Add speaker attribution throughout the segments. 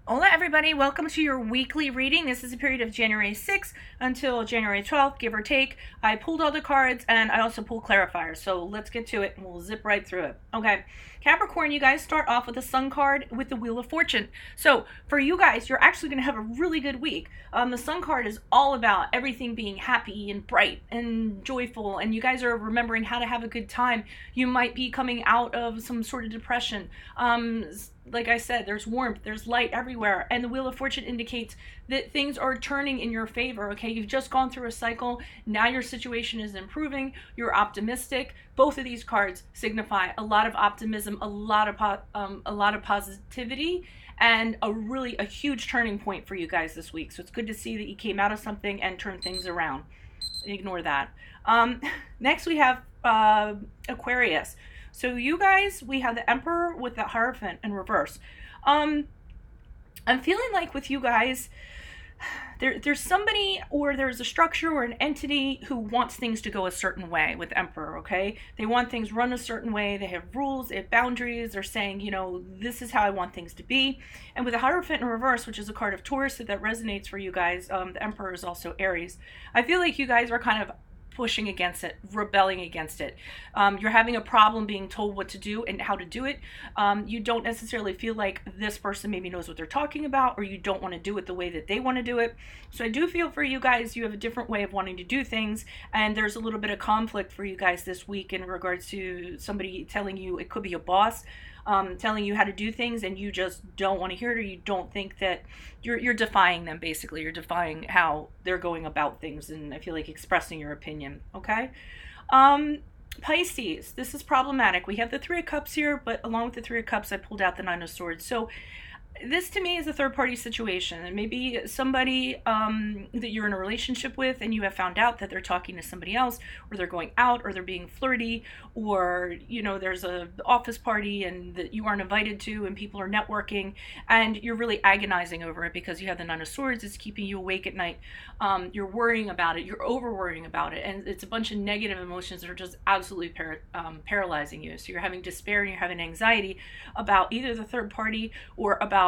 Speaker 1: Hola everybody, welcome to your weekly reading. This is a period of January 6th until January 12th, give or take. I pulled all the cards and I also pulled clarifiers, so let's get to it and we'll zip right through it. Okay, Capricorn, you guys start off with the Sun card with the Wheel of Fortune. So for you guys, you're actually going to have a really good week. The Sun card is all about everything being happy and bright and joyful, and you guys are remembering how to have a good time. You might be coming out of some sort of depression. Like I said, there's warmth, there's light everywhere, and the Wheel of Fortune indicates that things are turning in your favor, okay? You've just gone through a cycle, now your situation is improving, you're optimistic. Both of these cards signify a lot of optimism, a lot of positivity, and a huge turning point for you guys this week. So it's good to see that you came out of something and turned things around. Ignore that. Next we have Aquarius. So you guys, we have the Emperor with the Hierophant in reverse. I'm feeling like with you guys, there's somebody or there's a structure or an entity who wants things to go a certain way with Emperor, okay? They want things run a certain way. They have rules, they have boundaries. They're saying, you know, this is how I want things to be. And with the Hierophant in reverse, which is a card of Taurus, that resonates for you guys, the Emperor is also Aries. I feel like you guys are kind of pushing against it, rebelling against it. You're having a problem being told what to do and how to do it. You don't necessarily feel like this person maybe knows what they're talking about, or you don't want to do it the way that they want to do it. So I do feel for you guys, you have a different way of wanting to do things, and there's a little bit of conflict for you guys this week in regards to somebody telling you, it could be a boss, telling you how to do things, and you just don't want to hear it, or you don't think that you're defying them. Basically, you're defying how they're going about things, and I feel like expressing your opinion. Okay. Pisces, this is problematic. We have the Three of Cups here, but along with the Three of Cups, I pulled out the Nine of Swords. So this to me is a third-party situation, and maybe somebody that you're in a relationship with, and you have found out that they're talking to somebody else, or they're going out, or they're being flirty, or you know there's a office party and that you aren't invited to, and people are networking, and you're really agonizing over it because you have the Nine of Swords. It's keeping you awake at night. You're worrying about it. You're over worrying about it, and it's a bunch of negative emotions that are just absolutely paralyzing you. So you're having despair and you're having anxiety about either the third party or about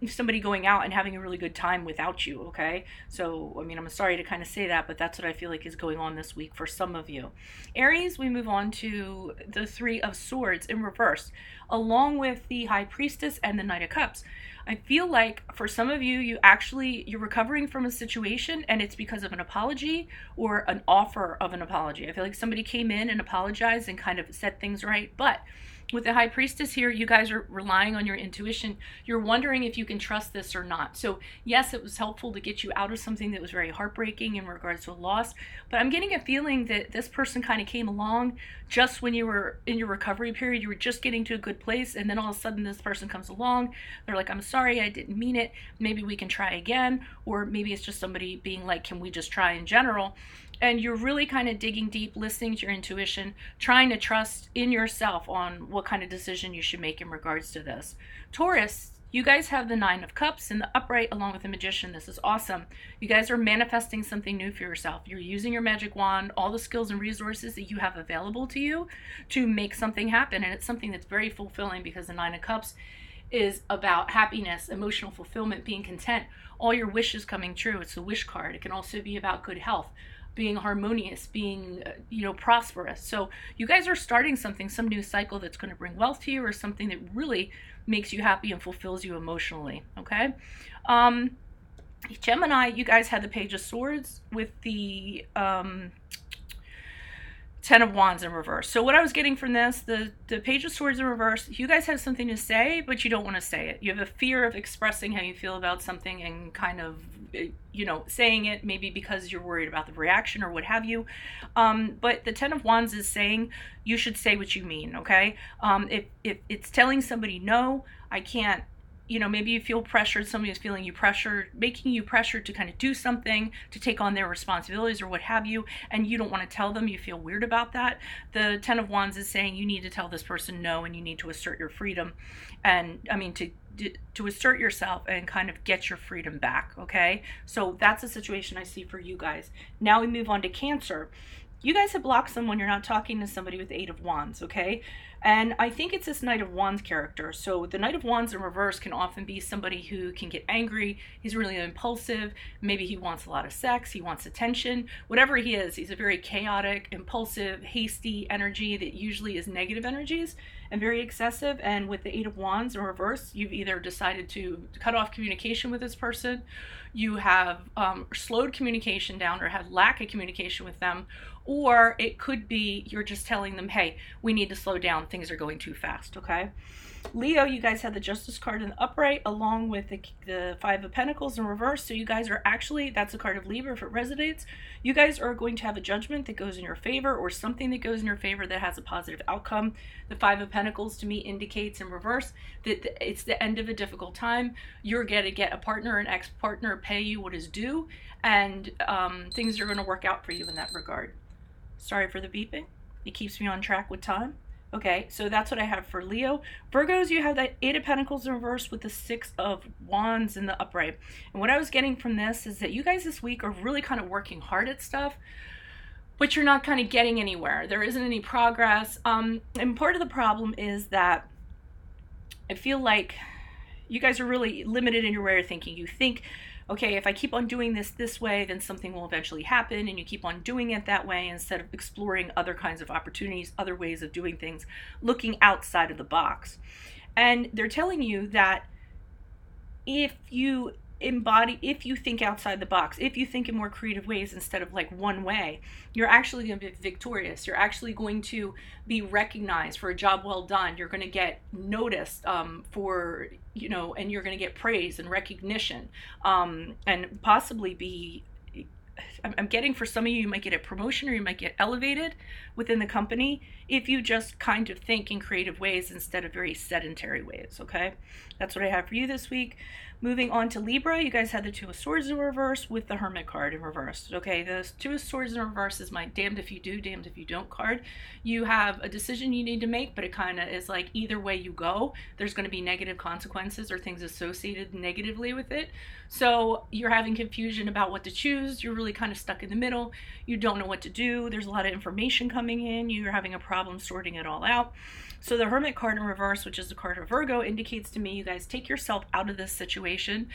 Speaker 1: somebody going out and having a really good time without you, okay? So, I mean, I'm sorry to kind of say that, but that's what I feel like is going on this week for some of you. Aries, we move on to the Three of Swords in reverse, along with the High Priestess and the Knight of Cups. I feel like for some of you, you're recovering from a situation, and it's because of an apology or an offer of an apology. I feel like somebody came in and apologized and kind of set things right, but with the High Priestess here, you guys are relying on your intuition. You're wondering if you can trust this or not. So yes, it was helpful to get you out of something that was very heartbreaking in regards to a loss, but I'm getting a feeling that this person kind of came along just when you were in your recovery period. You were just getting to a good place, and then all of a sudden this person comes along. They're like, I'm sorry, I didn't mean it. Maybe we can try again. Or maybe it's just somebody being like, can we just try in general? And you're really kind of digging deep, listening to your intuition, trying to trust in yourself on what kind of decision you should make in regards to this. Taurus, you guys have the Nine of Cups in the upright along with the Magician. This is awesome. You guys are manifesting something new for yourself. You're using your magic wand, all the skills and resources that you have available to you to make something happen. And it's something that's very fulfilling because the Nine of Cups is about happiness, emotional fulfillment, being content, all your wishes coming true. It's a wish card. It can also be about good health, being harmonious, being prosperous. So you guys are starting something, some new cycle that's going to bring wealth to you, or something that really makes you happy and fulfills you emotionally. Okay. Gemini, you guys had the Page of Swords with the Ten of Wands in reverse. So what I was getting from this, the Page of Swords in reverse, you guys have something to say, but you don't want to say it. You have a fear of expressing how you feel about something and kind of, saying it, maybe because you're worried about the reaction or what have you. But the Ten of Wands is saying you should say what you mean, okay? If it's telling somebody, no, I can't, maybe you feel pressured, somebody is feeling you pressured, making you pressured to kind of do something, to take on their responsibilities or what have you, and you don't want to tell them, you feel weird about that. The Ten of Wands is saying you need to tell this person no, and you need to assert your freedom, and to assert yourself and kind of get your freedom back, okay? So that's a situation I see for you guys. Now we move on to Cancer. You guys have blocked someone. You're not talking to somebody with the Eight of Wands, okay? And I think it's this Knight of Wands character. So the Knight of Wands in reverse can often be somebody who can get angry. He's really impulsive. Maybe he wants a lot of sex. He wants attention. Whatever he is, he's a very chaotic, impulsive, hasty energy that usually is negative energies and very excessive. And with the Eight of Wands in reverse, you've either decided to cut off communication with this person, you have slowed communication down or had lack of communication with them, or it could be you're just telling them, hey, we need to slow down, things are going too fast, okay? Leo, you guys had the Justice card in the upright along with the Five of Pentacles in reverse. So you guys are actually, that's a card of Libra if it resonates. You guys are going to have a judgment that goes in your favor or something that goes in your favor that has a positive outcome. The Five of Pentacles to me indicates in reverse that it's the end of a difficult time. You're going to get a partner, an ex-partner pay you what is due, and things are going to work out for you in that regard. Sorry for the beeping. It keeps me on track with time. Okay, so that's what I have for Leo. Virgos, you have that Eight of Pentacles in reverse with the Six of Wands in the upright. And what I was getting from this is that you guys this week are really kind of working hard at stuff, but you're not kind of getting anywhere. There isn't any progress. And part of the problem is that I feel like you guys are really limited in your way of thinking. You think, okay, if I keep on doing this way, then something will eventually happen, and you keep on doing it that way instead of exploring other kinds of opportunities, other ways of doing things, looking outside of the box. And they're telling you that if you think outside the box, if you think in more creative ways instead of like one way, you're actually going to be victorious. You're actually going to be recognized for a job well done. You're going to get noticed for, you know, and you're going to get praise and recognition, and possibly be, I'm getting for some of you, you might get a promotion or you might get elevated within the company if you just kind of think in creative ways instead of very sedentary ways, okay? That's what I have for you this week. Moving on to Libra, you guys had the Two of Swords in reverse with the Hermit card in reverse. Okay, the Two of Swords in reverse is my damned if you do, damned if you don't card. You have a decision you need to make, but it kind of is like either way you go, there's going to be negative consequences or things associated negatively with it. So you're having confusion about what to choose. You're really kind of stuck in the middle. You don't know what to do. There's a lot of information coming in. You're having a problem sorting it all out. So the Hermit card in reverse, which is the card of Virgo, indicates to me you guys take yourself out of this situation.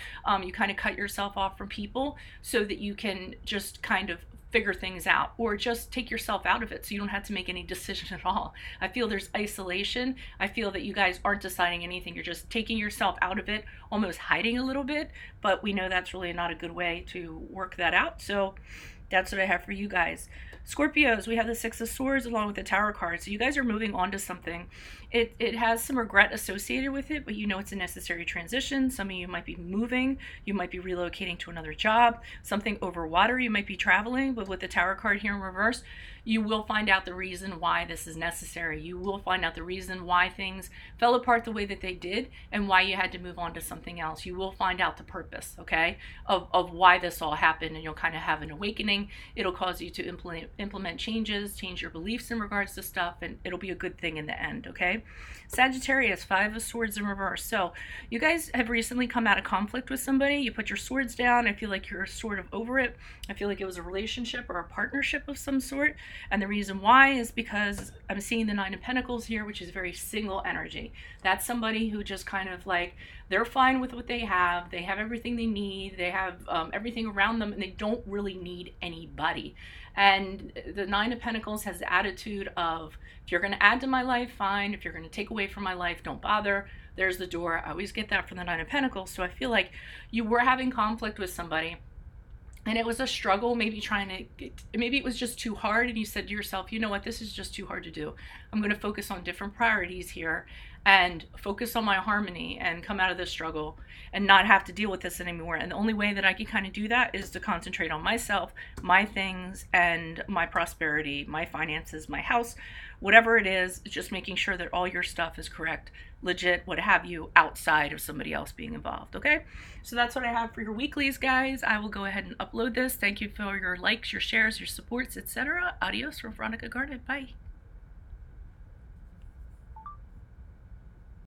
Speaker 1: You kind of cut yourself off from people so that you can just kind of figure things out, or just take yourself out of it so you don't have to make any decision at all. I feel there's isolation. I feel that you guys aren't deciding anything. You're just taking yourself out of it, almost hiding a little bit, but we know that's really not a good way to work that out. So that's what I have for you guys. Scorpios, we have the Six of Swords along with the Tower card. So you guys are moving on to something. It has some regret associated with it, but you know it's a necessary transition. Some of you might be moving. You might be relocating to another job. Something over water. You might be traveling. But with the Tower card here in reverse, you will find out the reason why this is necessary. You will find out the reason why things fell apart the way that they did and why you had to move on to something else. You will find out the purpose, okay, of why this all happened, and you'll kind of have an awakening. It'll cause you to implement changes, change your beliefs in regards to stuff, and it'll be a good thing in the end, okay? Sagittarius, Five of Swords in reverse. So you guys have recently come out of conflict with somebody. You put your swords down. I feel like you're sort of over it. I feel like it was a relationship or a partnership of some sort. And the reason why is because I'm seeing the Nine of Pentacles here, which is very single energy. That's somebody who just kind of like, they're fine with what they have. They have everything they need. They have everything around them, and they don't really need anybody. And the Nine of Pentacles has the attitude of, if you're going to add to my life, fine. If you're going to take away from my life, don't bother. There's the door. I always get that from the Nine of Pentacles. So I feel like you were having conflict with somebody, and it was a struggle, maybe maybe it was just too hard, and you said to yourself, you know what, this is just too hard to do. I'm going to focus on different priorities here and focus on my harmony and come out of this struggle and not have to deal with this anymore. And the only way that I can kind of do that is to concentrate on myself, my things, and my prosperity, my finances, my house, whatever it is, just making sure that all your stuff is correct, legit, what have you, outside of somebody else being involved, okay? So that's what I have for your weeklies, guys. I will go ahead and upload this. Thank you for your likes, your shares, your supports, etc. Adios from Veronica Garnet. Bye.